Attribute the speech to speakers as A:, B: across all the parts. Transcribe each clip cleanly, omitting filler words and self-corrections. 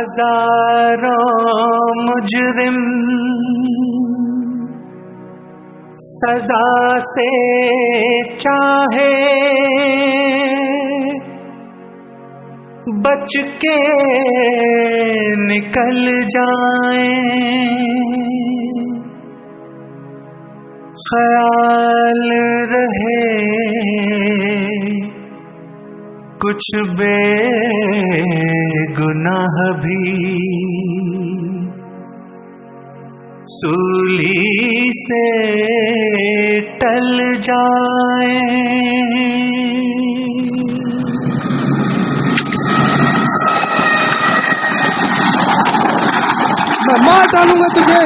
A: हजारों मुजरिम सजा से चाहे बच के निकल जाएं, ख्याल रहे कुछ बेगुनाह भी सूली से टल जाए।
B: मैं मार डालूंगा तुझे।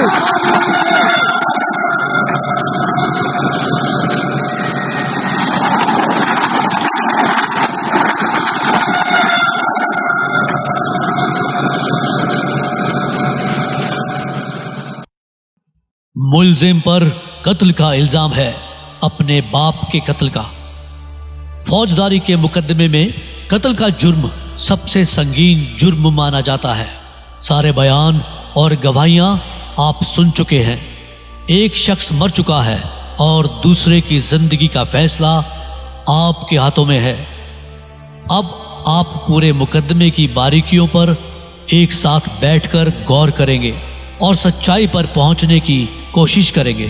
C: मुल्जिम पर कत्ल का इल्जाम है, अपने बाप के कत्ल का। फौजदारी के मुकदमे में कत्ल का जुर्म सबसे संगीन जुर्म माना जाता है। सारे बयान और गवाहियां आप सुन चुके हैं। एक शख्स मर चुका है और दूसरे की जिंदगी का फैसला आपके हाथों में है। अब आप पूरे मुकदमे की बारीकियों पर एक साथ बैठकर गौर करेंगे और सच्चाई पर पहुंचने की कोशिश करेंगे।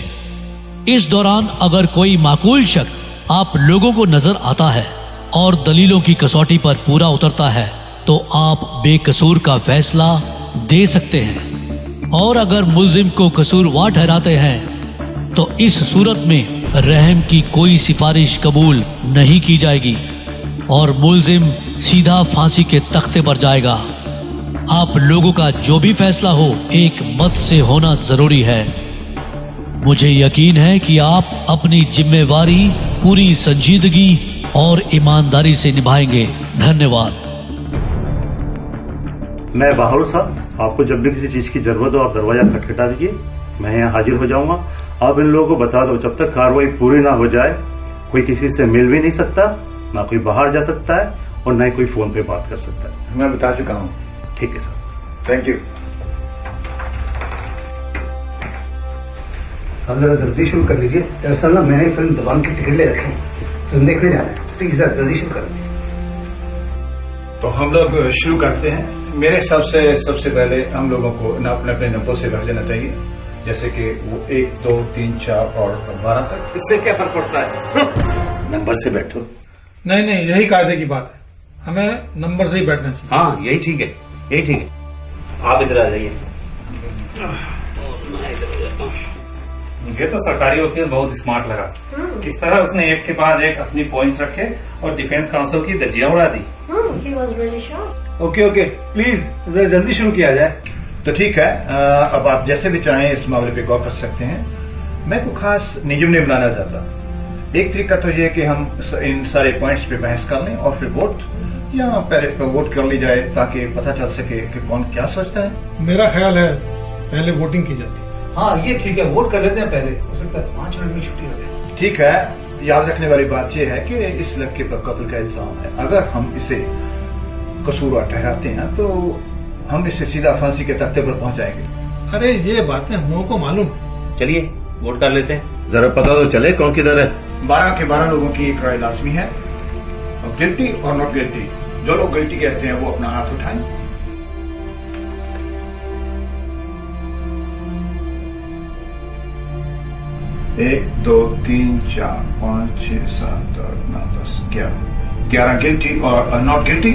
C: इस दौरान अगर कोई माकूल शख्स आप लोगों को नजर आता है और दलीलों की कसौटी पर पूरा उतरता है तो आप बेकसूर का फैसला दे सकते हैं, और अगर मुल्जिम को कसूरवार ठहराते हैं तो इस सूरत में रहम की कोई सिफारिश कबूल नहीं की जाएगी और मुल्जिम सीधा फांसी के तख्ते पर जाएगा। आप लोगों का जो भी फैसला हो एक मत से होना जरूरी है। मुझे यकीन है कि आप अपनी जिम्मेवारी पूरी संजीदगी और ईमानदारी से निभाएंगे। धन्यवाद।
D: मैं बाहर साहब, आपको जब भी किसी चीज की जरूरत हो आप दरवाजा खटखटा दीजिए, मैं यहाँ हाजिर हो जाऊंगा। आप इन लोगों को बता दो जब तक कार्रवाई पूरी ना हो जाए कोई किसी से मिल भी नहीं सकता, ना कोई बाहर जा सकता है और ना ही कोई फोन पे बात कर सकता है।
E: मैं बता चुका हूँ।
D: ठीक है सर,
E: थैंक यू। साहब जरा जल्दी शुरू कर लीजिए। दरअसल ना मैंने फिल्म दबंग की टिकट ले रखे हैं, तो देखने जाना है। प्लीज जरा जल्दी शुरू कर लीजिए। तो हम लोग शुरू करते हैं। मेरे हिसाब से सबसे पहले हम लोगों को अपने अपने नंबर से रख लेना चाहिए, जैसे कि वो 1, 2, 3, 4 और 12 तक। इससे क्या फर्क पड़ता है? नंबर से बैठो।
B: नहीं नहीं, यही कायदे की बात है, हमें नंबर से ही बैठना चाहिए।
F: हाँ यही ठीक है, यही ठीक है। आप इधर आ जाइए।
G: मुझे तो सरकारी वकील बहुत स्मार्ट लगा। किस तरह उसने एक के बाद एक अपनी पॉइंट्स रखे और डिफेंस काउंसिल की धज्जियां उड़ा दी।
E: ओके ओके, प्लीज जरा जल्दी शुरू किया जाए। तो ठीक है, अब आप जैसे भी चाहें इस मामले पे गौर कर सकते हैं। मैं कोई खास नियम नहीं बनाना चाहता। एक तरीका तो ये कि हम इन सारे पॉइंट्स पे बहस कर लें और फिर वोट या पहले वोट कर ली जाए ताकि पता चल सके कि कौन क्या सोचता है।
B: मेरा ख्याल है पहले वोटिंग की जाती है।
E: हाँ ये ठीक है, वोट कर लेते हैं पहले, हो सकता है 5 मिनट में छुट्टी हो जाए। ठीक है, याद रखने वाली बात यह है कि इस लड़के पर कत्ल का इल्जाम है। अगर हम इसे कसूरवार ठहराते हैं तो हम इसे सीधा फांसी के तख्ते पर पहुंचाएंगे।
B: अरे ये बातें हम लोगों को मालूम।
F: चलिए वोट कर लेते हैं।
H: जरा पता तो चले कौन किधर है।
E: 12 के 12 लोगों की एक राय लाजमी है, और गिल्टी और नॉट गिल्टी। जो लोग गिल्टी कहते हैं वो अपना हाथ उठाएं। एक, 2, 3, 4, 5, 6, 7, 8, 9, 10, 11 गिल्टी और नॉट गिल्टी।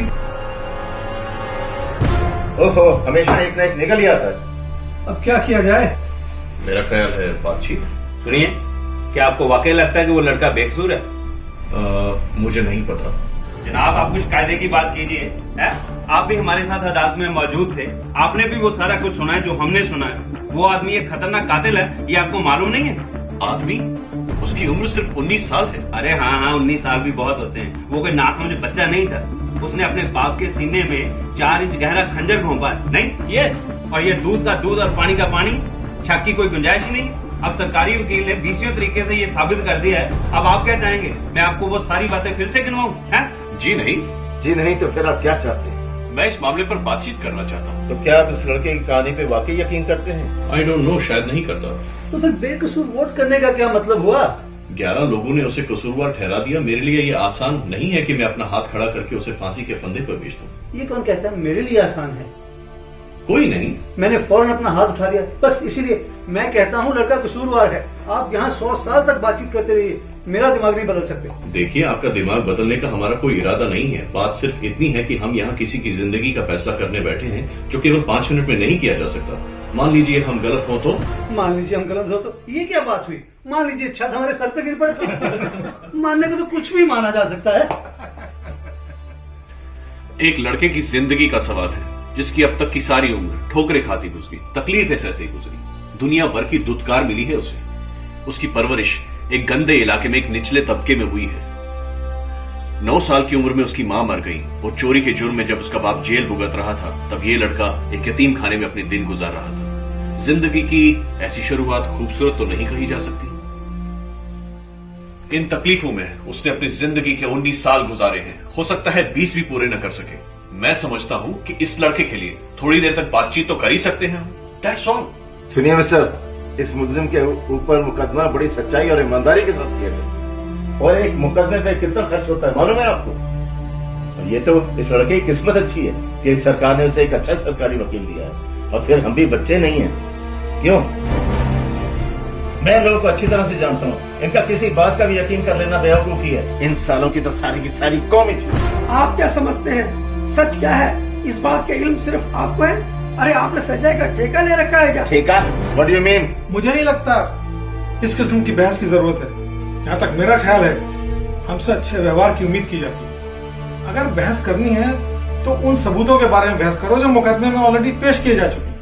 H: ओहो, हमेशा एक ना एक निकल ही आता है।
E: अब क्या किया जाए?
H: मेरा ख्याल है बातचीत।
F: सुनिए, क्या आपको वाकई लगता है कि वो लड़का बेकसूर है?
H: मुझे नहीं पता।
F: जनाब आप कुछ कायदे की बात कीजिए। आप भी हमारे साथ अदालत में मौजूद थे, आपने भी वो सारा कुछ सुना है जो हमने सुना है। वो आदमी एक खतरनाक कातिल है, ये आपको मालूम नहीं है?
H: आदमी? उसकी उम्र सिर्फ 19 साल है।
F: अरे हाँ हाँ, 19 साल भी बहुत होते हैं। वो कोई नासमझ बच्चा नहीं था। उसने अपने बाप के सीने में 4 इंच गहरा खंजर घोंपा है। नहीं, यस, और ये दूध का दूध और पानी का पानी, शक की कोई गुंजाइश ही नहीं। अब सरकारी वकील ने 20 तरीके से ये साबित कर दिया है। अब आप क्या चाहेंगे, मैं आपको वो सारी बातें फिर से गिनवाऊं? हैं?
H: जी नहीं तो फिर आप क्या चाहते हैं? मैं इस मामले पर बातचीत करना चाहता हूँ।
I: तो क्या आप इस लड़के की कहानी पे वाकई यकीन करते हैं?
H: आई डोंट नो, शायद नहीं करता।
E: तो फिर बेकसूर वोट करने का क्या मतलब हुआ?
H: 11 लोगों ने उसे कसूरवार ठहरा दिया। मेरे लिए ये आसान नहीं है कि मैं अपना हाथ खड़ा करके उसे फांसी के फंदे पर भेज दूं।
E: ये कौन कहता है मेरे लिए आसान है?
H: कोई नहीं।
E: मैंने फौरन अपना हाथ उठा दिया, बस इसीलिए मैं कहता हूँ लड़का कसूरवार है। आप यहाँ 100 साल तक बातचीत करते रहिए, मेरा दिमाग नहीं बदल सकते।
H: देखिए, आपका दिमाग बदलने का हमारा कोई इरादा नहीं है। बात सिर्फ इतनी है कि हम यहाँ किसी की जिंदगी का फैसला करने बैठे हैं जो केवल 5 मिनट में नहीं किया जा सकता। मान लीजिए हम गलत हो तो?
E: मान लीजिए हम गलत हो तो ये क्या बात हुई? मान लीजिए छत हमारे सर पे गिर पड़े तो? मानने को तो कुछ भी माना जा सकता है।
H: एक लड़के की जिंदगी का सवाल है जिसकी अब तक की सारी उम्र ठोकरें खाती गुजरी, तकलीफें सहती गुजरी, दुनिया भर की दुत्कार मिली है उसे। उसकी परवरिश एक गंदे इलाके में एक निचले तबके में हुई है। 9 साल की उम्र में उसकी मां मर गई और चोरी के जुर्म में जब उसका बाप जेल भुगत रहा था तब ये लड़का एक यतीम खाने में अपने दिन गुजार रहा था। जिंदगी की ऐसी शुरुआत खूबसूरत तो नहीं कही जा सकती। इन तकलीफों में उसने अपनी जिंदगी के 19 साल गुजारे हैं। हो सकता है 20 भी पूरे न कर सके। मैं समझता हूं कि इस लड़के के लिए थोड़ी देर तक बातचीत तो कर ही सकते हैं। That's all.
I: सुनिए मिस्टर, इस मुलजिम के ऊपर मुकदमा बड़ी सच्चाई और ईमानदारी के साथ किया गया, और एक मुकदमे पे कितना खर्च होता है मालूम है आपको? और ये तो इस लड़के की किस्मत अच्छी है कि सरकार ने उसे एक अच्छा सरकारी वकील दिया है, और फिर हम भी बच्चे नहीं हैं। क्यों? मैं लोगों को अच्छी तरह से जानता हूँ, इनका किसी बात का भी यकीन कर लेना बेवकूफी है। इन सालों की तो सारी की सारी कौम ही झूठी।
J: आप क्या समझते हैं सच क्या है? इस बात का इल्म सिर्फ आपको है? अरे आपने सजाए का ठेका ले रखा है क्या?
I: ठेका? What do you mean?
B: मुझे नहीं लगता इस किस्म की बहस की जरूरत है। यहाँ तक मेरा ख्याल है हमसे अच्छे व्यवहार की उम्मीद की जाती है। अगर बहस करनी है तो उन सबूतों के बारे में बहस करो जो मुकदमे में ऑलरेडी पेश किए जा चुके हैं।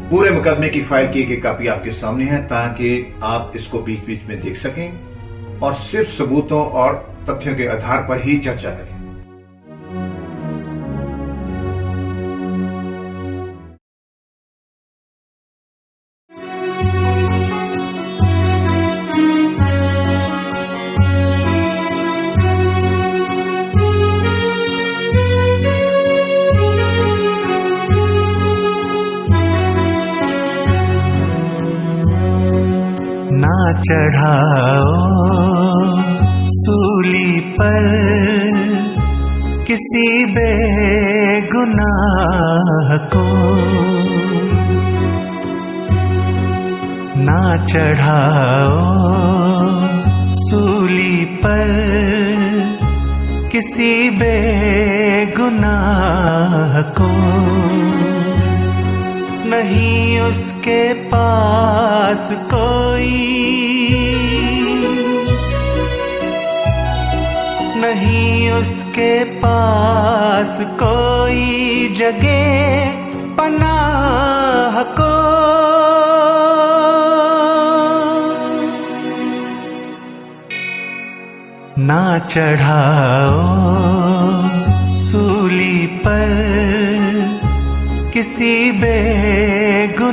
E: पूरे मुकदमे की फाइल की एक कॉपी आपके सामने है ताकि आप इसको बीच बीच में देख सकें और सिर्फ सबूतों और तथ्यों के आधार पर ही चर्चा करें।
A: ना चढ़ाओ सूली पर किसी बेगुनाह को, ना चढ़ाओ सूली पर किसी बेगुनाह को। नहीं उसके पास कोई, नहीं उसके पास कोई जगह पनाह को। ना चढ़ाओ सूली पर किसी बेगुनाह